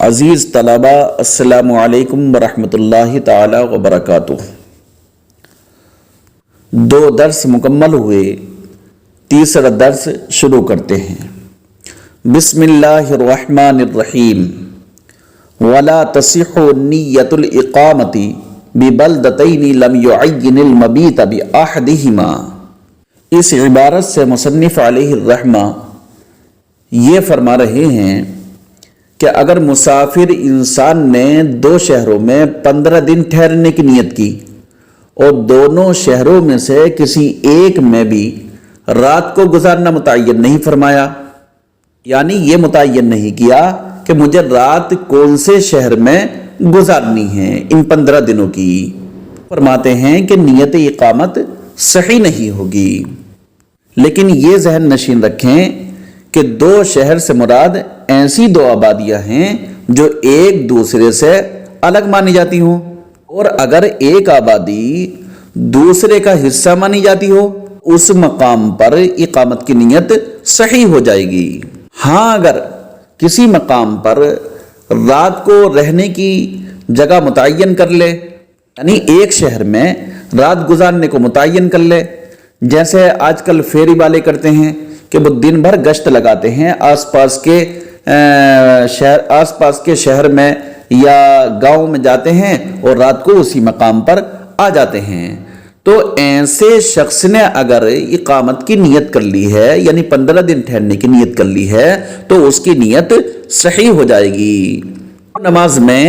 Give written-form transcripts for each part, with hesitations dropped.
عزیز طلبہ السلام علیکم ورحمۃ اللہ تعالی وبرکاتہ۔ 2 درس مکمل ہوئے، تیسرا درس شروع کرتے ہیں۔ بسم اللہ الرحمن الرحیم۔ ولا تصح نیۃ الاقامۃ ببلدتین لم یعین المبیت باحدہما۔ اس عبارت سے مصنف علیہ الرحمہ یہ فرما رہے ہیں کہ اگر مسافر انسان نے 2 شہروں میں 15 دن ٹھہرنے کی نیت کی اور دونوں شہروں میں سے کسی ایک میں بھی رات کو گزارنا متعین نہیں فرمایا، یعنی یہ متعین نہیں کیا کہ مجھے رات کون سے شہر میں گزارنی ہے ان 15 دنوں کی، فرماتے ہیں کہ نیت اقامت صحیح نہیں ہوگی۔ لیکن یہ ذہن نشین رکھیں کہ 2 شہر سے مراد ایسی 2 آبادیاں ہیں جو ایک دوسرے سے الگ مانی جاتی ہوں، اور اگر ایک آبادی دوسرے کا حصہ مانی جاتی ہو اس مقام پر اقامت کی نیت صحیح ہو جائے گی۔ ہاں اگر کسی مقام پر رات کو رہنے کی جگہ متعین کر لے، یعنی ایک شہر میں رات گزارنے کو متعین کر لے، جیسے آج کل فیری والے کرتے ہیں کہ وہ دن بھر گشت لگاتے ہیں آس پاس کے شہر میں یا گاؤں میں جاتے ہیں اور رات کو اسی مقام پر آ جاتے ہیں، تو ایسے شخص نے اگر اقامت کی نیت کر لی ہے، یعنی 15 دن ٹھہرنے کی نیت کر لی ہے، تو اس کی نیت صحیح ہو جائے گی۔ نماز میں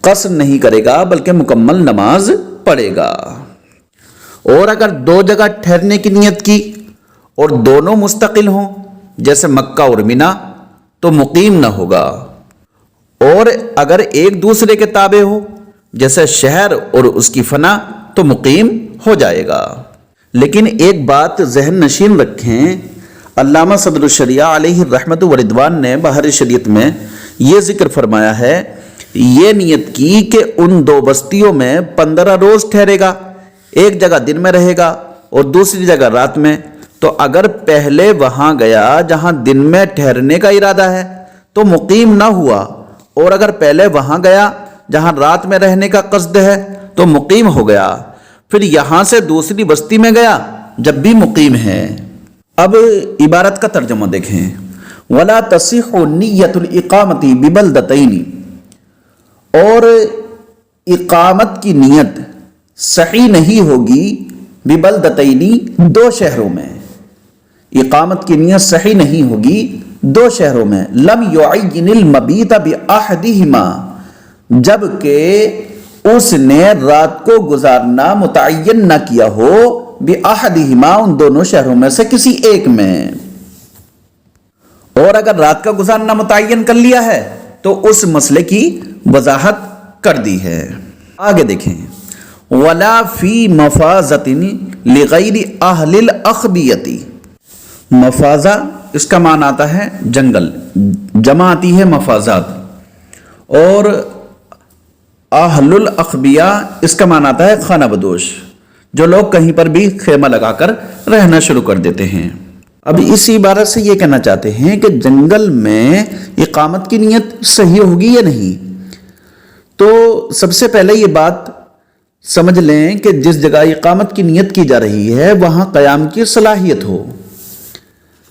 قصر نہیں کرے گا بلکہ مکمل نماز پڑھے گا۔ اور اگر 2 جگہ ٹھہرنے کی نیت کی اور دونوں مستقل ہوں، جیسے مکہ اور مینا، تو مقیم نہ ہوگا، اور اگر ایک دوسرے کے تابع ہو جیسے شہر اور اس کی فنا، تو مقیم ہو جائے گا۔ لیکن ایک بات ذہن نشین رکھیں، علامہ صدر الشریعہ علیہ الرحمۃ ورضوان نے بہار شریعت میں یہ ذکر فرمایا ہے، یہ نیت کی کہ ان 2 بستیوں میں 15 روز ٹھہرے گا، ایک جگہ دن میں رہے گا اور دوسری جگہ رات میں، تو اگر پہلے وہاں گیا جہاں دن میں ٹھہرنے کا ارادہ ہے تو مقیم نہ ہوا، اور اگر پہلے وہاں گیا جہاں رات میں رہنے کا قصد ہے تو مقیم ہو گیا، پھر یہاں سے دوسری بستی میں گیا جب بھی مقیم ہے۔ اب عبارت کا ترجمہ دیکھیں، وَلَا تَصِحُ نِيَّةُ الْإِقَامَةِ بِبَلْدَتَيْنِ، اور اقامت کی نیت صحیح نہیں ہوگی بِبَلْدَتَيْنِ، 2 شہروں میں، اقامت کی نیت صحیح نہیں ہوگی 2 شہروں میں، لم یعین المبیت باحدہما، جبکہ اس نے رات کو گزارنا متعین نہ کیا ہو باحدہما، ان دونوں شہروں میں سے کسی ایک میں۔ اور اگر رات کا گزارنا متعین کر لیا ہے تو اس مسئلے کی وضاحت کر دی ہے۔ آگے دیکھیں، ولا فی مفازۃ لغیر اہل الاخبیۃ۔ مفازہ اس کا معنی آتا ہے جنگل، جمع آتی ہے مفازات، اور اہل الاخبیہ اس کا معنی آتا ہے خانہ بدوش، جو لوگ کہیں پر بھی خیمہ لگا کر رہنا شروع کر دیتے ہیں۔ اب اس عبارت سے یہ کہنا چاہتے ہیں کہ جنگل میں اقامت کی نیت صحیح ہوگی یا نہیں۔ تو سب سے پہلے یہ بات سمجھ لیں کہ جس جگہ اقامت کی نیت کی جا رہی ہے وہاں قیام کی صلاحیت ہو،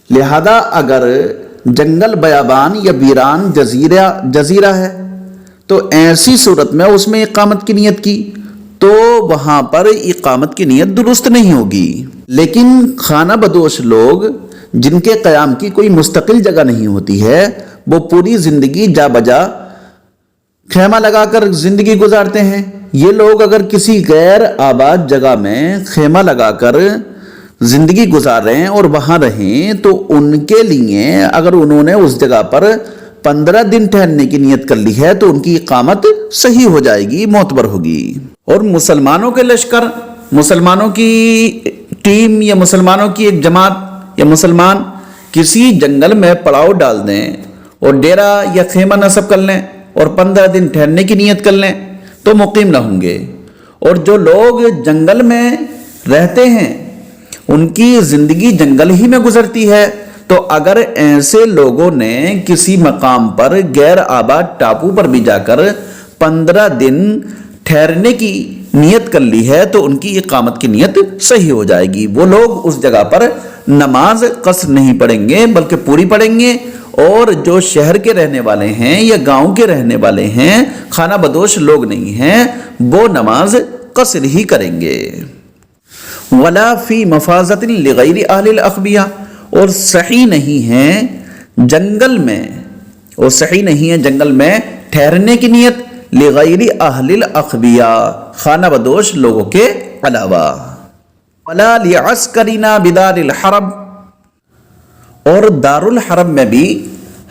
لہذا اگر جنگل بیابان یا ویران جزیرہ ہے تو ایسی صورت میں اس میں اقامت کی نیت کی تو وہاں پر اقامت کی نیت درست نہیں ہوگی۔ لیکن خانہ بدوش لوگ جن کے قیام کی کوئی مستقل جگہ نہیں ہوتی ہے، وہ پوری زندگی جا بجا خیمہ لگا کر زندگی گزارتے ہیں۔ یہ لوگ اگر کسی غیر آباد جگہ میں خیمہ لگا کر زندگی گزار رہے ہیں اور وہاں رہیں، تو ان کے لیے اگر انہوں نے اس جگہ پر 15 دن ٹھہرنے کی نیت کر لی ہے تو ان کی اقامت صحیح ہو جائے گی، معتبر ہوگی۔ اور مسلمانوں کے لشکر، مسلمانوں کی ٹیم یا مسلمانوں کی ایک جماعت یا مسلمان کسی جنگل میں پڑاؤ ڈال دیں اور ڈیرا یا خیمہ نصب کر لیں اور 15 دن ٹھہرنے کی نیت کر لیں تو مقیم نہ ہوں گے۔ اور جو لوگ جنگل میں رہتے ہیں ان کی زندگی جنگل ہی میں گزرتی ہے، تو اگر ایسے لوگوں نے کسی مقام پر غیر آباد ٹاپو پر بھی جا کر 15 دن ٹھہرنے کی نیت کر لی ہے تو ان کی اقامت کی نیت صحیح ہو جائے گی. وہ لوگ اس جگہ پر نماز قصر نہیں پڑھیں گے بلکہ پوری پڑھیں گے، اور جو شہر کے رہنے والے ہیں یا گاؤں کے رہنے والے ہیں، خانہ بدوش لوگ نہیں ہیں، وہ نماز قصر ہی کریں گے. ولا فی مفازت لغیر اہل الاخبیہ، اور صحیح نہیں ہے جنگل میں، اور صحیح نہیں ہے جنگل میں ٹھہرنے کی نیت لغیر اہل الاخبیہ، خانہ بدوش لوگوں کے علاوہ. ولا لعسکرنا بدار الحرب، اور دار الحرب میں بھی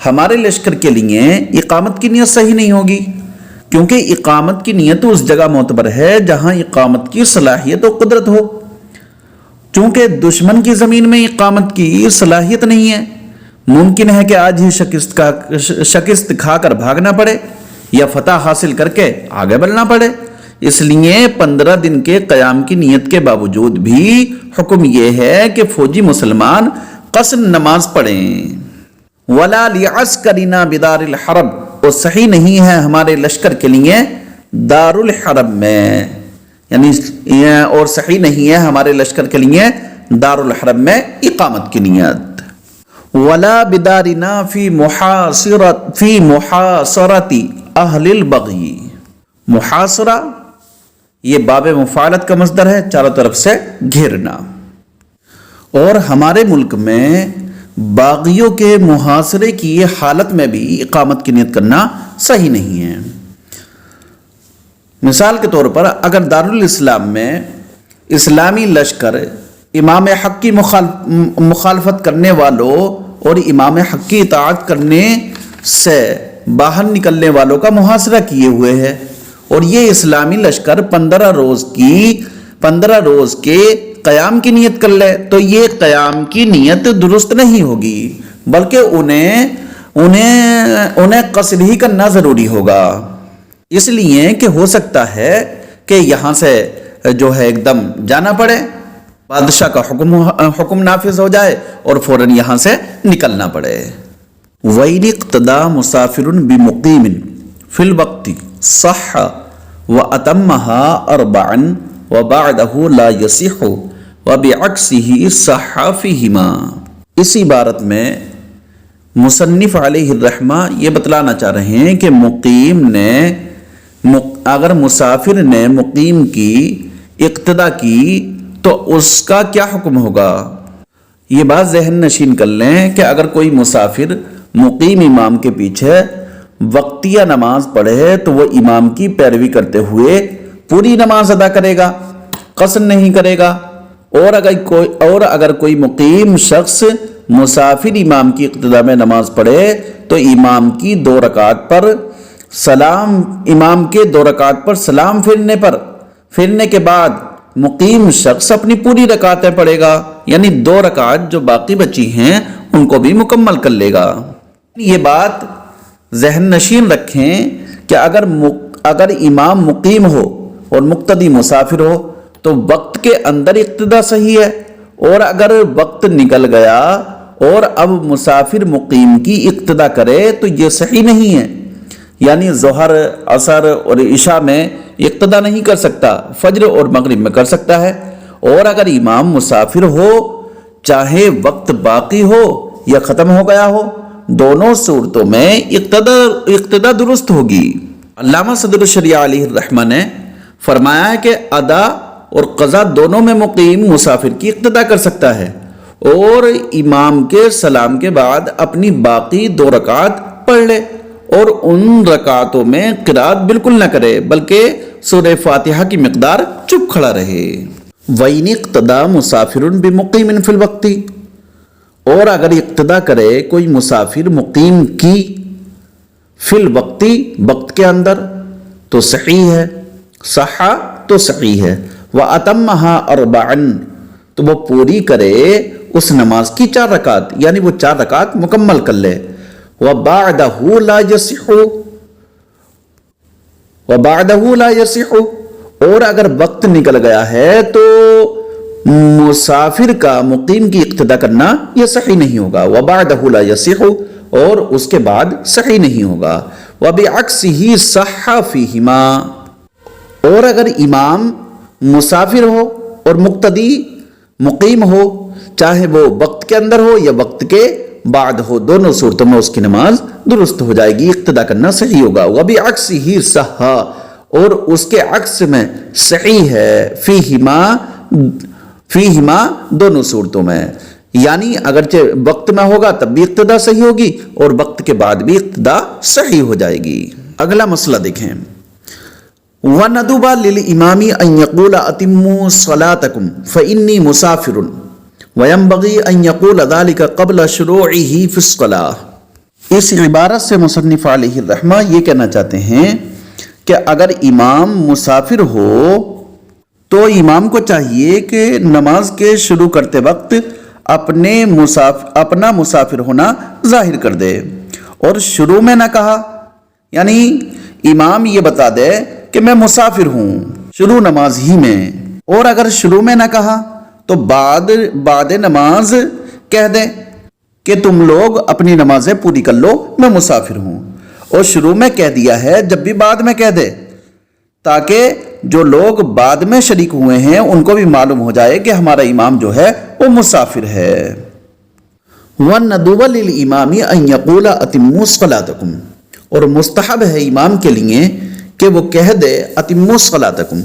ہمارے لشکر کے لیے اقامت کی نیت صحیح نہیں ہوگی، کیونکہ اقامت کی نیت اس جگہ معتبر ہے جہاں اقامت کی صلاحیت و قدرت ہو. چونکہ دشمن کی زمین میں اقامت کی صلاحیت نہیں ہے، ممکن ہے کہ آج ہی شکست کھا کر بھاگنا پڑے یا فتح حاصل کر کے آگے بڑھنا پڑے. اس لیے 15 دن کے قیام کی نیت کے باوجود بھی حکم یہ ہے کہ فوجی مسلمان قصر نماز پڑھیں. ولا لعسکرنا بدار الحرب، اور صحیح نہیں ہے ہمارے لشکر کے لیے دار الحرب میں، یعنی اور صحیح نہیں ہے ہمارے لشکر کے لیے دار الحرب میں اقامت کی نیت. ولا بدارنا فی محاصرت اہل البغی، محاصرہ یہ باب مفاعلت کا مصدر ہے، چاروں طرف سے گھیرنا. اور ہمارے ملک میں باغیوں کے محاصرے کی حالت میں بھی اقامت کی نیت کرنا صحیح نہیں ہے. مثال کے طور پر اگر دارالاسلام میں اسلامی لشکر امام حق کی مخالفت کرنے والوں اور امام حق کی اطاعت کرنے سے باہر نکلنے والوں کا محاصرہ کیے ہوئے ہے، اور یہ اسلامی لشکر 15 روز کے قیام کی نیت کر لے، تو یہ قیام کی نیت درست نہیں ہوگی، بلکہ انہیں قصر ہی کرنا ضروری ہوگا. اس لیے کہ ہو سکتا ہے کہ یہاں سے جو ہے ایک دم جانا پڑے، بادشاہ کا حکم نافذ ہو جائے اور فوراً یہاں سے نکلنا پڑے. وَإِنِ اقْتَدَى مُسَافِرٌ بِمُقِيمٍ فِي الْوَقْتِ صَحَّ وَأَتَمَّهَا أَرْبَعًا وَبَعْدَهُ لَا يَصِحُّ وَبِعَكْسِهِ صَحَّ فِيهِمَا. اس عبارت میں مصنف علیہ الرحمہ یہ بتلانا چاہ رہے ہیں کہ مقیم نے اگر مسافر نے مقیم کی اقتدا کی تو اس کا کیا حکم ہوگا. یہ بات ذہن نشین کر لیں کہ اگر کوئی مسافر مقیم امام کے پیچھے وقتیہ نماز پڑھے تو وہ امام کی پیروی کرتے ہوئے پوری نماز ادا کرے گا، قصر نہیں کرے گا. اور اگر کوئی مقیم شخص مسافر امام کی اقتدا میں نماز پڑھے تو امام کے 2 رکعت پر سلام پھرنے کے بعد مقیم شخص اپنی پوری رکعتیں پڑھے گا، یعنی 2 رکعت جو باقی بچی ہیں ان کو بھی مکمل کر لے گا. یہ بات ذہن نشین رکھیں کہ اگر امام مقیم ہو اور مقتدی مسافر ہو تو وقت کے اندر اقتدا صحیح ہے، اور اگر وقت نکل گیا اور اب مسافر مقیم کی اقتدا کرے تو یہ صحیح نہیں ہے. یعنی ظہر، عصر اور عشاء میں اقتدا نہیں کر سکتا، فجر اور مغرب میں کر سکتا ہے. اور اگر امام مسافر ہو چاہے وقت باقی ہو یا ختم ہو گیا ہو، دونوں صورتوں میں اقتدا درست ہوگی. علامہ صدر الشریعہ علیہ الرحمہ نے فرمایا کہ ادا اور قضا دونوں میں مقیم مسافر کی اقتدا کر سکتا ہے، اور امام کے سلام کے بعد اپنی باقی 2 رکعت پڑھ لے اور ان رکعتوں میں قرات بالکل نہ کرے بلکہ سورہ فاتحہ کی مقدار چپ کھڑا رہے. وَإِنِ اقْتَدَى مُسَافِرٌ بِمُقِيمٍ فِي الْوَقْتِ، اور اگر اقتدا کرے کوئی مسافر مقیم کی فی الوقت وقت کے اندر تو صحیح ہے، صحا تو صحیح ہے. وَأَتَمَّهَا أَرْبَعًا، تو وہ پوری کرے اس نماز کی 4 رکعت، یعنی وہ 4 رکعت مکمل کر لے. وَبَعْدَهُ لَا يَصِحُ، اور اگر وقت نکل گیا ہے تو مسافر کا مقیم کی اقتدا کرنا یہ صحیح نہیں ہوگا. وَبَعْدَهُ لَا يَصِحُ اور اس کے بعد صحیح نہیں ہوگا. وَبِعَكْسِهِ صَحَّ فِيهِمَا اور اگر امام مسافر ہو اور مقتدی مقیم ہو چاہے وہ وقت کے اندر ہو یا وقت کے بعد ہو دونوں صورتوں میں اس کی نماز درست ہو جائے گی, اقتدا کرنا صحیح ہوگا. وَبِعَكْسِهِ صَحَّ اور اس کے عکس میں صحیح ہے. فیہما دونوں صورتوں میں, یعنی اگرچہ وقت میں ہوگا تب بھی اقتدا صحیح ہوگی اور وقت کے بعد بھی اقتدا صحیح ہو جائے گی. اگلا مسئلہ دیکھیں. وَنَدُبَ لِلْإِمَامِ أَن يَقُولَ أَتِمُّوا صَلَاتَكُمْ فَإِنِّي مُسَافِرٌ وَيَنبَغِي أَن يَقُولَ ذَلِكَ قَبْلَ شُرُوعِهِ فِي الصَّلَاةِ. اس عبارت سے مصنف علیہ الرحمہ یہ کہنا چاہتے ہیں کہ اگر امام مسافر ہو تو امام کو چاہیے کہ نماز کے شروع کرتے وقت اپنا مسافر ہونا ظاہر کر دے اور شروع میں نہ کہا, یعنی امام یہ بتا دے کہ میں مسافر ہوں شروع نماز ہی میں, اور اگر شروع میں نہ کہا تو بعد نماز کہہ دے کہ تم لوگ اپنی نمازیں پوری کر لو میں مسافر ہوں, اور شروع میں کہہ دیا ہے جب بھی بعد میں کہہ دے تاکہ جو لوگ بعد میں شریک ہوئے ہیں ان کو بھی معلوم ہو جائے کہ ہمارا امام جو ہے وہ مسافر ہے. وَالنَّدُوَ لِلْإِمَامِ أَن يَقُولَ أَتِمُّوا صَلَاتَكُمْ اور مستحب ہے امام کے لیے کہ وہ کہہ دے أَتِمُّوا صَلَاتَكُمْ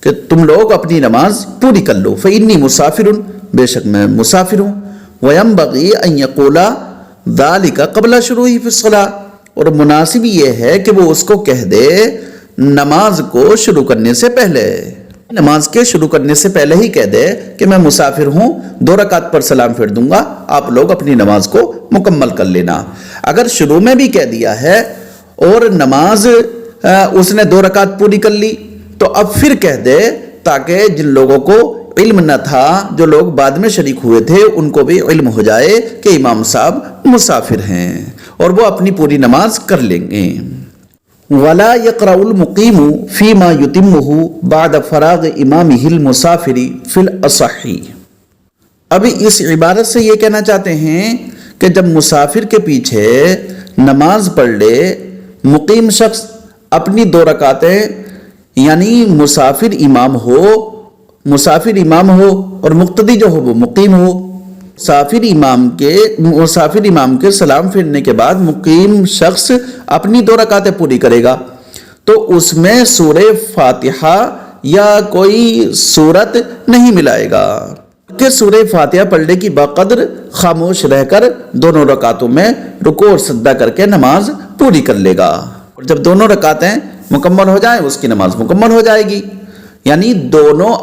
کہ تم لوگ اپنی نماز پوری کر لو. فَإِنِّي مُسَافِرٌ بے شک میں مسافر ہوں. وَيَنبَغِي أَن يَقُولَ ذَلِكَ قَبْلَ شُرُوعِهِ فِي الصَّلَاةِ اور مناسب یہ ہے کہ وہ اس کو کہہ دے نماز کو شروع کرنے سے پہلے, نماز کے شروع کرنے سے پہلے ہی کہہ دے کہ میں مسافر ہوں 2 رکعت پر سلام پھیر دوں گا, آپ لوگ اپنی نماز کو مکمل کر لینا. اگر شروع میں بھی کہہ دیا ہے اور نماز اس نے 2 رکعت پوری کر لی تو اب پھر کہہ دے تاکہ جن لوگوں کو علم نہ تھا, جو لوگ بعد میں شریک ہوئے تھے, ان کو بھی علم ہو جائے کہ امام صاحب مسافر ہیں اور وہ اپنی پوری نماز کر لیں گے. وَلَا يَقْرَأُ الْمُقِيمُ فِي مَا يُتِمُّهُ بَعْدَ فَرَاغِ إِمَامِهِ الْمُسَافِرِ فِي الْأَصَحِّ. اب اس عبارت سے یہ کہنا چاہتے ہیں کہ جب مسافر کے پیچھے نماز پڑھ لے مقیم شخص اپنی 2 رکعتیں, یعنی مسافر امام ہو اور مقتدی جو ہو وہ مقیم ہو, مسافر امام کے سلام پھیرنے کے بعد مقیم شخص اپنی 2 رکعتیں پوری کرے گا تو اس میں سورہ فاتحہ یا کوئی سورت نہیں ملائے گا کہ سورہ فاتحہ پڑھنے کی بقدر خاموش رہ کر دونوں رکعتوں میں رکوع اور سجدہ کر کے نماز پوری کر لے گا, اور جب دونوں رکعتیں مکمل ہو جائیں اس کی نماز مکمل ہو جائے گی. یعنی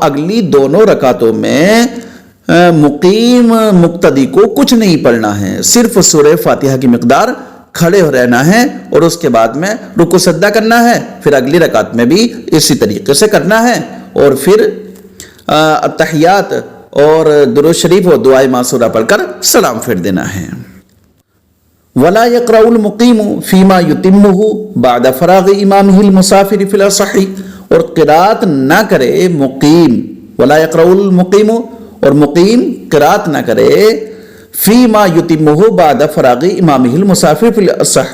اگلی دونوں رکعتوں میں مقیم مقتدی کو کچھ نہیں پڑھنا ہے, صرف سورہ فاتحہ کی مقدار کھڑے ہو رہنا ہے اور اس کے بعد میں رکوع سجدہ کرنا ہے, پھر اگلی رکعت میں بھی اسی طریقے سے کرنا ہے, اور پھر التحیات اور درود شریف و دعائے معصورہ پڑھ کر سلام پھیر دینا ہے. وَلَا يَقْرَأُ الْمُقِيمُ فِي مَا يُتِمُّهُ بَعْدَ فَرَاغِ إِمَامِهِ الْمُسَافِرِ فِي الْأَصَحِّ اور قرات نہ کرے مقیم, وَلَا يَقْرَأُ الْمُقِيمُ اور مقیم قرات نہ کرے فِي مَا يُتِمُّهُ بَعْدَ فَرَاغِ إِمَامِهِ الْمُسَافِرِ فِي الْأَصَحِّ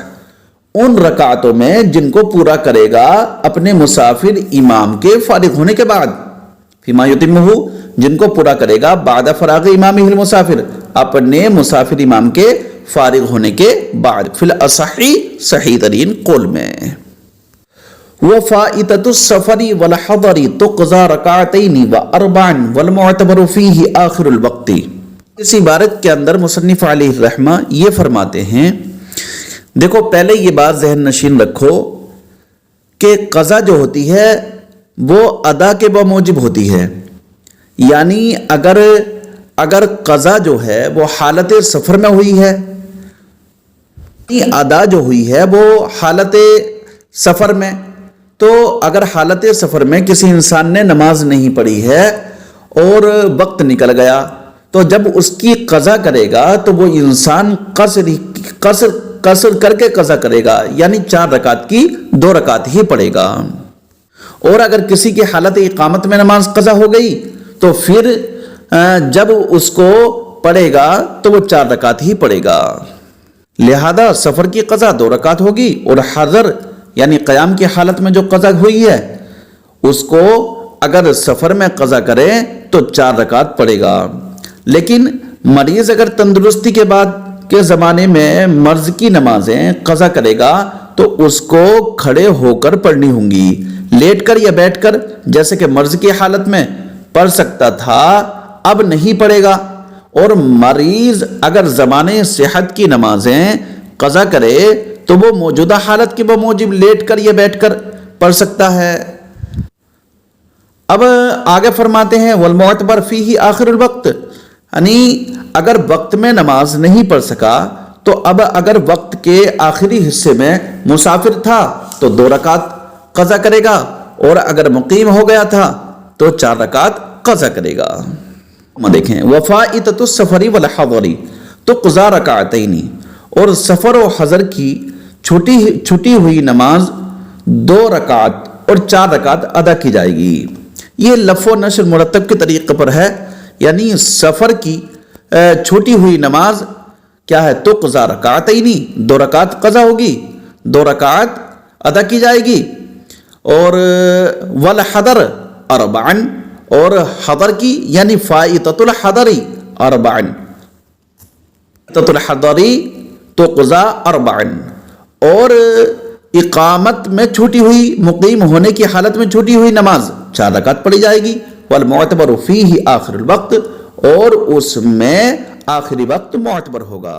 ان رکعتوں میں جن کو پورا کرے گا اپنے مسافر امام کے فارغ ہونے کے بعد, فِي مَا يُتِمُّهُ جن کو پورا کرے گا بعد فراغ امامہ المسافر اپنے مسافر امام کے فارغ ہونے کے بعد, فی الاصحی صحیح ترین قول میں. وفائتۃ السفر والحضر تقضى رکعتین واربع والمعتبر فیہ آخر الوقت. اس عبارت کے اندر مصنف علیہ الرحمہ یہ فرماتے ہیں, دیکھو پہلے یہ بات ذہن نشین رکھو کہ قضا جو ہوتی ہے وہ ادا کے بموجب ہوتی ہے, یعنی اگر قضا جو ہے وہ حالت سفر میں ہوئی ہے, ادا جو ہوئی ہے وہ حالت سفر میں, تو اگر حالت سفر میں کسی انسان نے نماز نہیں پڑھی ہے اور وقت نکل گیا تو جب اس کی قضا کرے گا تو وہ انسان قصر کر کے قضا کرے گا, یعنی 4 رکعت کی 2 رکعت ہی پڑھے گا. اور اگر کسی کی حالت اقامت میں نماز قضا ہو گئی تو پھر جب اس کو پڑھے گا تو وہ 4 رکعت ہی پڑھے گا. لہذا سفر کی قضا 2 رکعت ہوگی، اور حضر یعنی قیام کی حالت میں جو قضا ہوئی ہے اس کو اگر سفر میں قضا کرے تو 4 رکعت پڑھے گا. لیکن مریض اگر تندرستی کے بعد کے زمانے میں مرض کی نمازیں قضا کرے گا تو اس کو کھڑے ہو کر پڑھنی ہوں گی، لیٹ کر یا بیٹھ کر جیسے کہ مرض کی حالت میں پڑھ سکتا تھا اب نہیں پڑھے گا. اور مریض اگر زمانے صحت کی نمازیں قضا کرے تو وہ موجودہ حالت کے بموجب لیٹ کر یا بیٹھ کر پڑھ سکتا ہے. اب آگے فرماتے ہیں والمعتبر فیہ آخر الوقت، یعنی اگر وقت میں نماز نہیں پڑھ سکا تو اب اگر وقت کے آخری حصے میں مسافر تھا تو 2 رکعت قضا کرے گا، اور اگر مقیم ہو گیا تھا تو 4 رکعت قضا کرے گا. دیکھیں وفائتۃ السفر والحضر تقضی رکعتین، اور سفر و حضر کی چھٹی ہوئی نماز 2 رکعت اور 4 رکعت ادا کی جائے گی. یہ لف و نشر مرتب کے طریقے پر ہے، یعنی سفر کی چھوٹی ہوئی نماز کیا ہے تقضی رکعتین، 2 رکعت قضا ہوگی، 2 رکعت ادا کی جائے گی. اور والحضر 4، اور حضر کی یعنی فائتۃ الحضر 4، فائتۃ الحضر تقضی 4، اور اقامت میں چھوٹی ہوئی مقیم ہونے کی حالت میں چھوٹی ہوئی نماز 4 رکعت پڑھی جائے گی. والمعتبر فیہ آخر الوقت، اور اس میں آخری وقت معتبر ہوگا.